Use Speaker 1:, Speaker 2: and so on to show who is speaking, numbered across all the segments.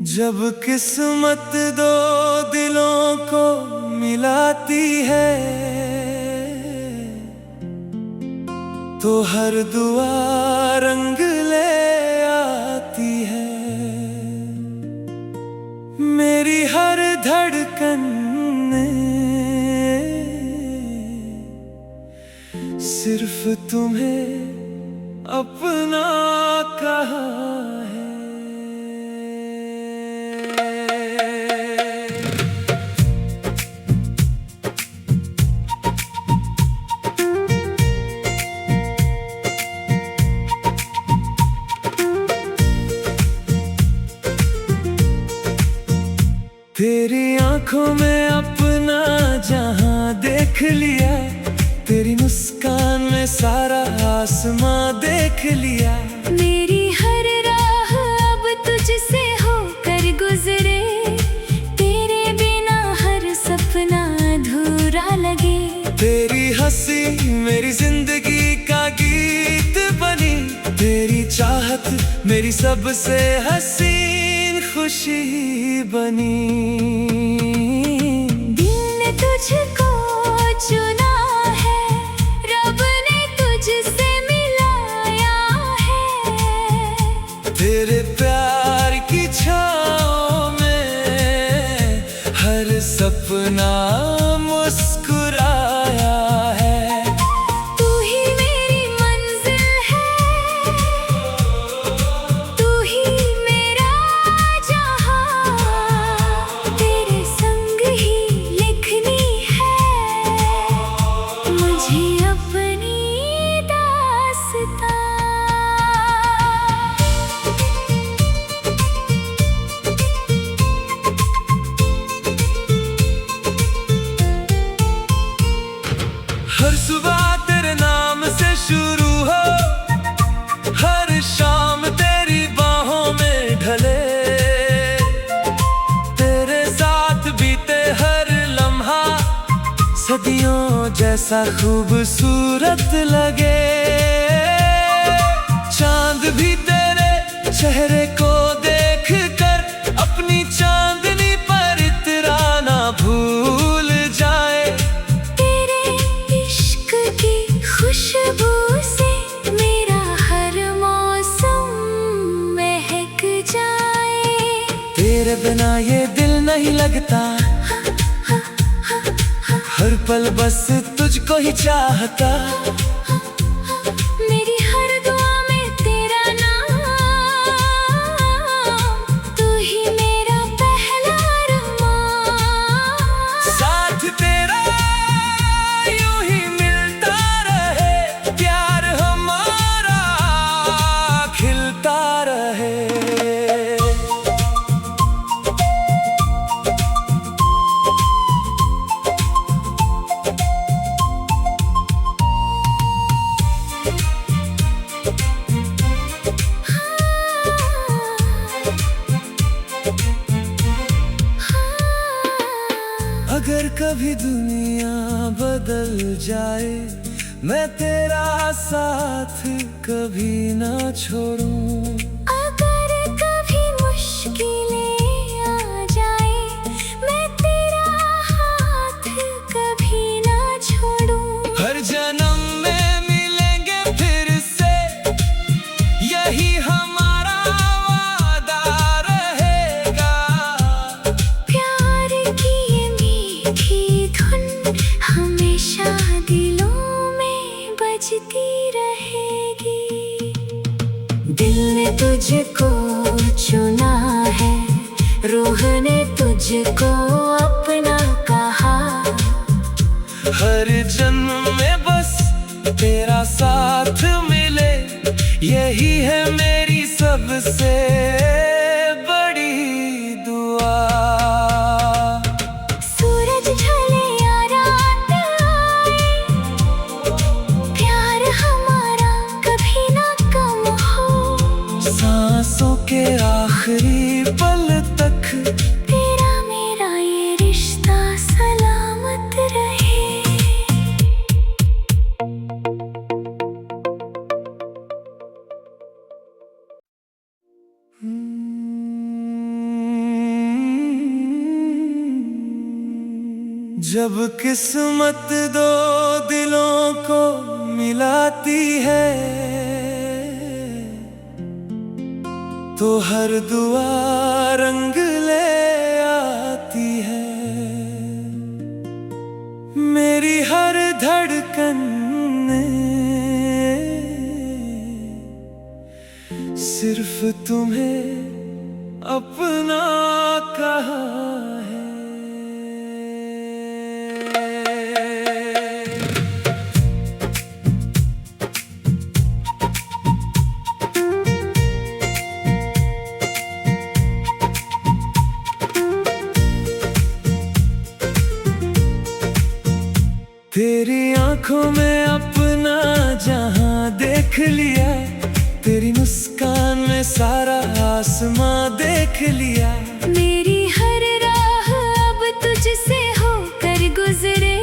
Speaker 1: जब किस्मत दो दिलों को मिलाती है तो हर दुआ रंग ले आती है। मेरी हर धड़कन ने सिर्फ तुम्हें अपना कहा है। तेरी आंखों में अपना जहां देख लिया, तेरी मुस्कान में सारा आसमां देख लिया।
Speaker 2: मेरी हर राह अब तुझसे होकर गुजरे, तेरे बिना हर सपना अधूरा लगे।
Speaker 1: तेरी हंसी मेरी जिंदगी का गीत बनी, तेरी चाहत मेरी सबसे हसीन खुशी बनी।
Speaker 2: दिल ने तुझको चुना है, रब ने तुझसे मिलाया है।
Speaker 1: तेरे प्यार की छाँव में हर सपना मुस्कुराया है।
Speaker 2: तू ही मेरी मंजिल है, तू ही मेरा जहां, तेरे संग ही लिखनी है मुझे अपनी दास्तां।
Speaker 1: हर सुबह तेरे नाम से शुरू हो, हर शाम तेरी बाहों में ढले। तेरे साथ बीते हर लम्हा सदियों जैसा खूबसूरत लगे। चांद भी तेरे चेहरे को देख कर अपनी चांदनी पर इतराना भूल जाए।
Speaker 2: खुशबू से मेरा हर मौसम महक जाए।
Speaker 1: तेरे बिना ये दिल नहीं लगता, हर पल बस तुझको ही चाहता।
Speaker 2: मेरी हर दुआ में तेरा नाम, तू ही मेरा पहला अरमान।
Speaker 1: साथ तेरा यूं ही मिलता रहे, प्यार हमारा खिलता रहे। अगर कभी दुनिया बदल जाए, मैं तेरा साथ कभी ना छोड़ूं।
Speaker 2: अगर कभी मुश्किलें आ जाए, मैं तेरा हाथ कभी ना छोड़ूं।
Speaker 1: हर जन्म में मिलेंगे फिर से, यही हमारा वादा रहेगा।
Speaker 2: प्यार की ये मीठी धुन हमेशा दिलों में बजती रहेगी। दिल ने तुझको चुना है, रूह ने तुझको अपना कहा।
Speaker 1: हर जन्म में बस तेरा साथ मिले, यही है मेरी सबसे बड़ी दुआ।
Speaker 2: सूरज ढले या रात आए, प्यार हमारा कभी ना कम हो।
Speaker 1: सांसों के आखिरी पल तक
Speaker 2: तेरा मेरा ये रिश्ता सलामत रहे।
Speaker 1: जब किस्मत दो दिलों को मिलाती है तो हर दुआ रंग ले आती है। मेरी हर धड़कन ने सिर्फ तुम्हें अपना कहा है। तेरी आंखों में अपना जहां देख लिया, तेरी मुस्कान में सारा आसमां देख लिया।
Speaker 2: मेरी हर राह अब तुझसे होकर गुजरे,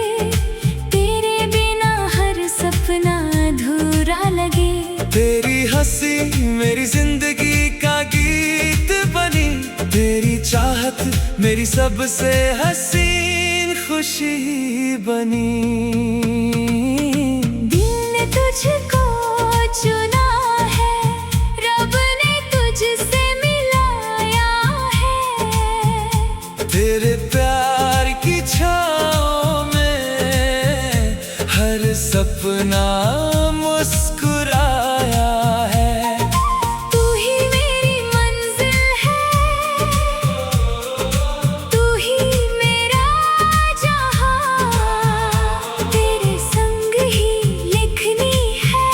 Speaker 2: तेरे बिना हर सपना अधूरा लगे।
Speaker 1: तेरी हंसी मेरी जिंदगी का गीत बनी, तेरी चाहत मेरी सबसे हसीन खुशी बनी।
Speaker 2: दिल ने तुझको चुना है, रब ने तुझसे मिलाया है।
Speaker 1: तेरे प्यार की छाँव में हर सपना मुस्कुराया है।
Speaker 2: तू ही मेरी मंजिल है, तू ही मेरा जहां, तेरे संग ही लिखनी है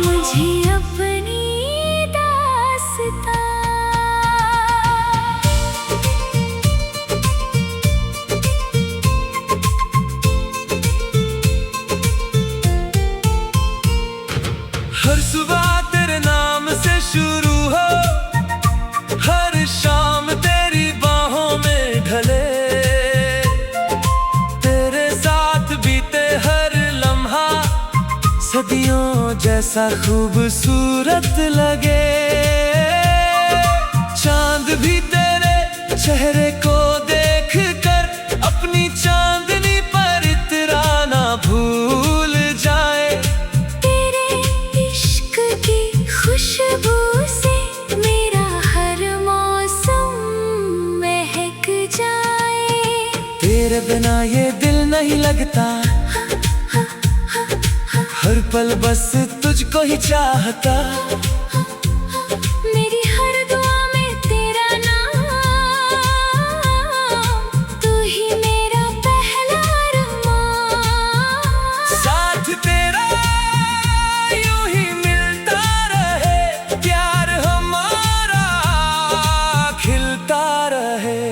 Speaker 2: मुझे अपनी दास्तां।
Speaker 1: हर सुबह तेरे नाम से शुरू हो, हर शाम तेरी बाहों में ढले। तेरे साथ बीते हर लम्हा सदियों जैसा खूबसूरत लगे। चांद भी तेरे चेहरे को देख कर अपनी चांदनी पर इतराना भूल जाए।
Speaker 2: तेरे इश्क की खुशबू से मेरा हर मौसम महक जाए।
Speaker 1: तेरे बिना ये दिल नहीं लगता, हर पल बस तुझको ही चाहता।
Speaker 2: मेरी हर दुआ में तेरा नाम, तू ही मेरा पहला अरमान।
Speaker 1: साथ तेरा यूं ही मिलता रहे, प्यार हमारा खिलता रहे।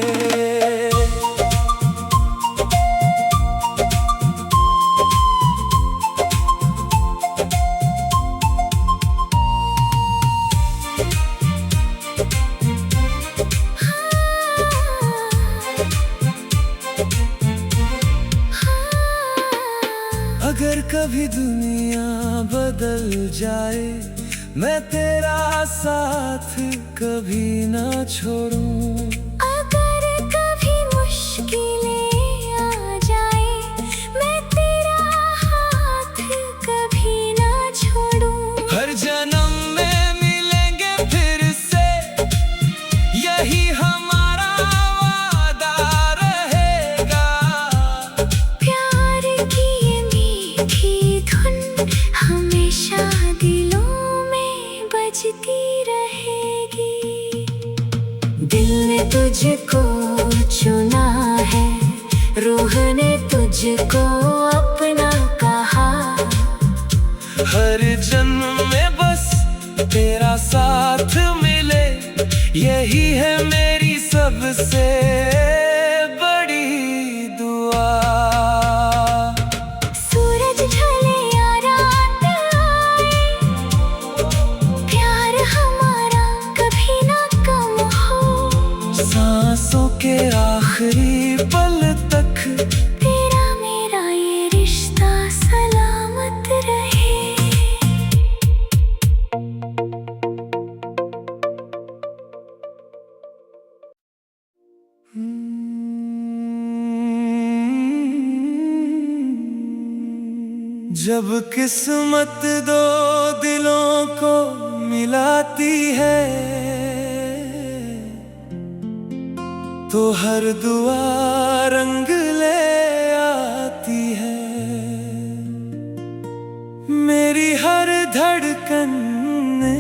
Speaker 1: अगर कभी दुनिया बदल जाए, मैं तेरा साथ कभी ना छोड़ूं।
Speaker 2: अगर कभी मुश्किलें आ जाए, मैं तेरा हाथ कभी ना छोड़ूं।
Speaker 1: हर जन्म में मिलेंगे फिर से, यही हमारा वादा रहेगा।
Speaker 2: प्यार की ये मीठी धुन हमेशा दिलों में बजती रहेगी। दिल ने तुझको चुना है, रूह ने तुझको अपना कहा।
Speaker 1: हर जन्म में बस तेरा साथ मिले, यही है मेरी सबसे बड़ी दुआ।
Speaker 2: सूरज ढले या रात आए, प्यार हमारा कभी ना कम हो।
Speaker 1: सांसों के आखिरी पल तक
Speaker 2: तेरा मेरा ये रिश्ता सलामत रहे।
Speaker 1: जब किस्मत दो दिलों को मिलाती है तो हर दुआ रंग ले आती है। मेरी हर धड़कन ने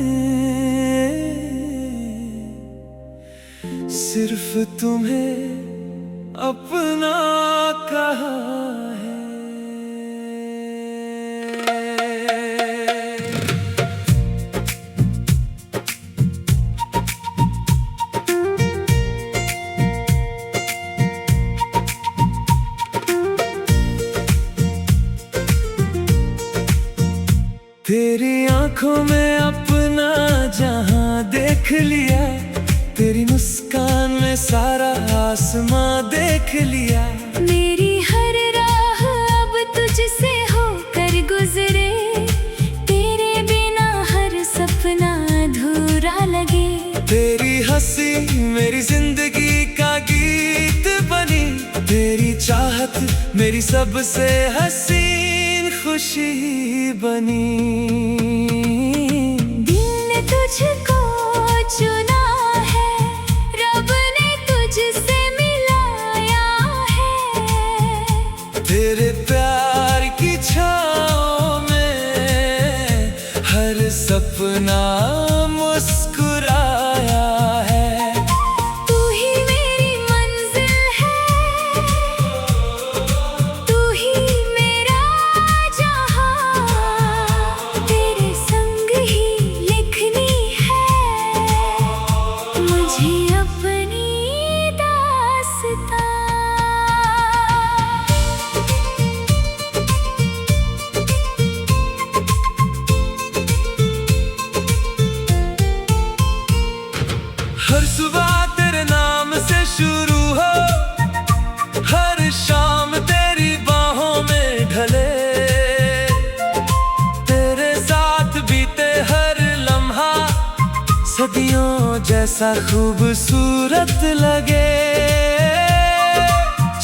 Speaker 1: सिर्फ तुम्हें अपना कहा है। तेरी आंखों में अपना जहां देख लिया, तेरी मुस्कान में सारा आसमां देख लिया।
Speaker 2: मेरी हर राह अब तुझसे होकर गुजरे, तेरे बिना हर सपना अधूरा लगे।
Speaker 1: तेरी हंसी मेरी जिंदगी का गीत बनी, तेरी चाहत मेरी सबसे हसीन खुशी बनी।
Speaker 2: दिल ने तुझको चुना है, रब ने तुझसे मिलाया है।
Speaker 1: तेरे प्यार की छाँव में हर सपना मुस्कुराया है।
Speaker 2: तू ही मेरी मंजिल है, तू ही मेरा जहां, तेरे संग ही लिखनी है मुझे अपनी दास्तां।
Speaker 1: हर सुबह तेरे नाम से शुरू हो, हर शाम तेरी बाहों में ढले। तेरे साथ बीते हर लम्हा सदियों जैसा खूबसूरत लगे।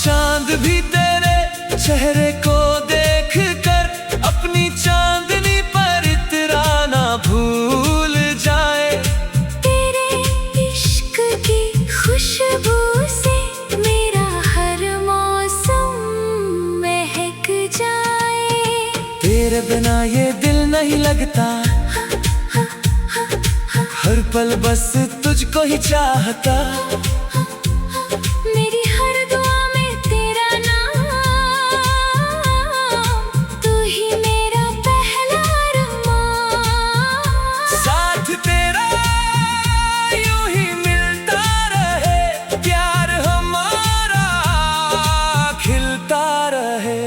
Speaker 1: चांद भी तेरे चेहरे को देख कर अपनी चांदनी पर इतराना भूल जाए।
Speaker 2: तेरे इश्क की खुशबू से मेरा हर मौसम महक जाए।
Speaker 1: तेरे बिना ये दिल नहीं लगता, हर पल बस तुझको ही चाहता।
Speaker 2: मेरी हर दुआ में तेरा नाम, तू ही मेरा पहला अरमान।
Speaker 1: साथ तेरा यूं ही मिलता रहे, प्यार हमारा खिलता रहे।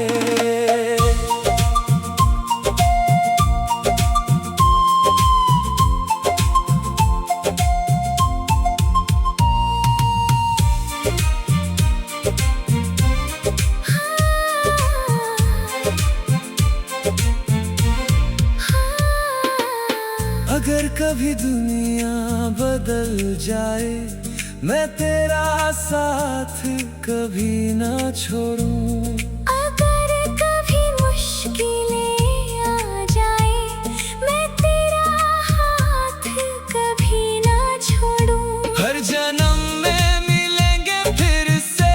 Speaker 1: अगर कभी दुनिया बदल जाए, मैं तेरा साथ कभी ना छोड़ूं।
Speaker 2: अगर कभी मुश्किलें आ जाए, मैं तेरा हाथ कभी ना छोड़ूं।
Speaker 1: हर जन्म में मिलेंगे फिर से,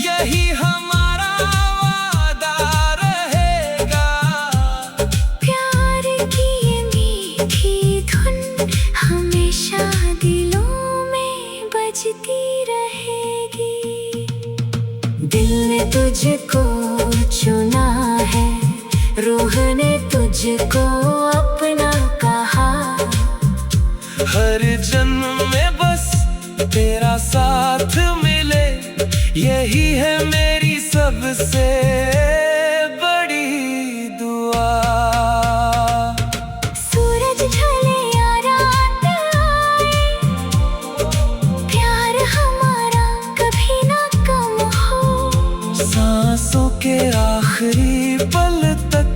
Speaker 1: यही हमारा वादा रहेगा।
Speaker 2: प्यार की ये मीठी धुन हमेशा दिलों में बजती रहेगी। दिल ने तुझको चुना है, रूह ने तुझको अपना कहा।
Speaker 1: हर जन्म में बस तेरा साथ मिले, यही है मेरी सबसे बड़ी दुआ।
Speaker 2: सूरज ढले या रात आए, प्यार हमारा कभी ना कम हो।
Speaker 1: सांसों के आखिरी पल तक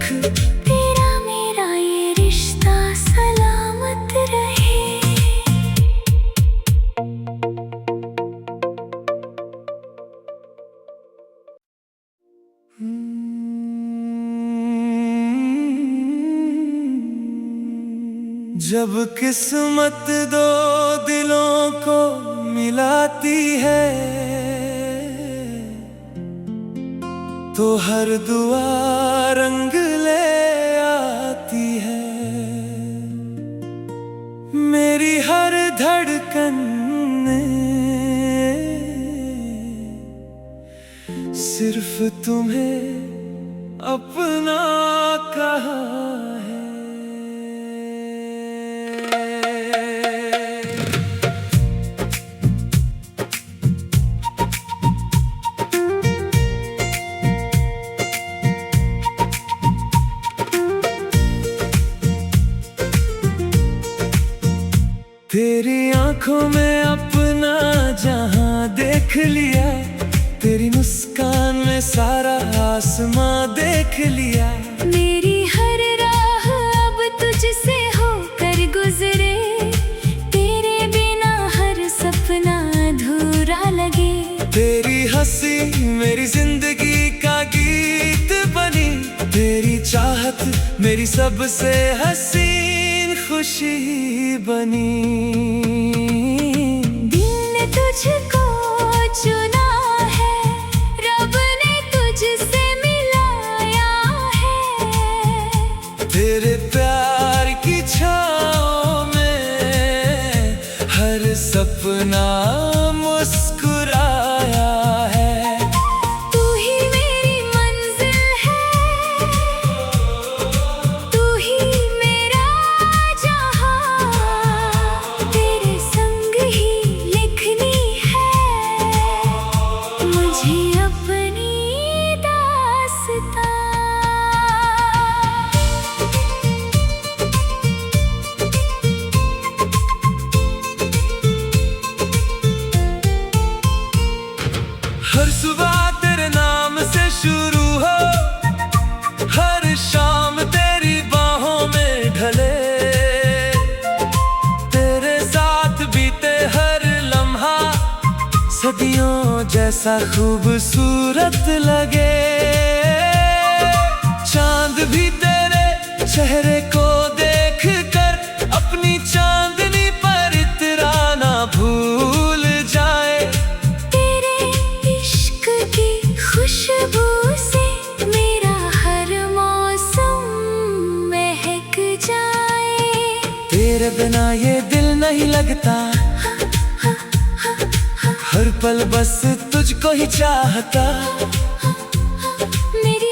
Speaker 2: तेरा मेरा ये रिश्ता सलामत रहे।
Speaker 1: जब किस्मत दो दिलों को मिलाती है तो हर दुआ रंग ले आती है। मेरी हर धड़कन ने सिर्फ तुम्हें अपना कहा है। तेरी आंखों में अपना जहां देख लिया, तेरी मुस्कान में सारा आसमां देख लिया।
Speaker 2: मेरी हर राह अब तुझसे होकर गुजरे, तेरे बिना हर सपना अधूरा लगे।
Speaker 1: तेरी हंसी मेरी जिंदगी का गीत बनी, तेरी चाहत मेरी सबसे हसीन खुशी बनी।
Speaker 2: दिल ने तुझको चुना है, रब ने तुझसे मिलाया है।
Speaker 1: तेरे प्यार की छाँव में हर सपना मुस्कुराया है।
Speaker 2: तू ही मेरी मंजिल है, तू ही मेरा जहां, तेरे संग ही लिखनी है मुझे अपनी दास्तां।
Speaker 1: हर सुबह तेरे नाम से शुरू हो, हर शाम तेरी बाहों में ढले। तेरे साथ बीते हर लम्हा सदियों जैसा खूबसूरत लगे। चांद भी तेरे चेहरे को देख कर अपनी चांदनी पर इतराना भूल जाए।
Speaker 2: खुशबू से मेरा हर मौसम महक जाए।
Speaker 1: तेरे बिना ये दिल नहीं लगता, हर पल बस तुझको ही चाहता।
Speaker 2: मेरी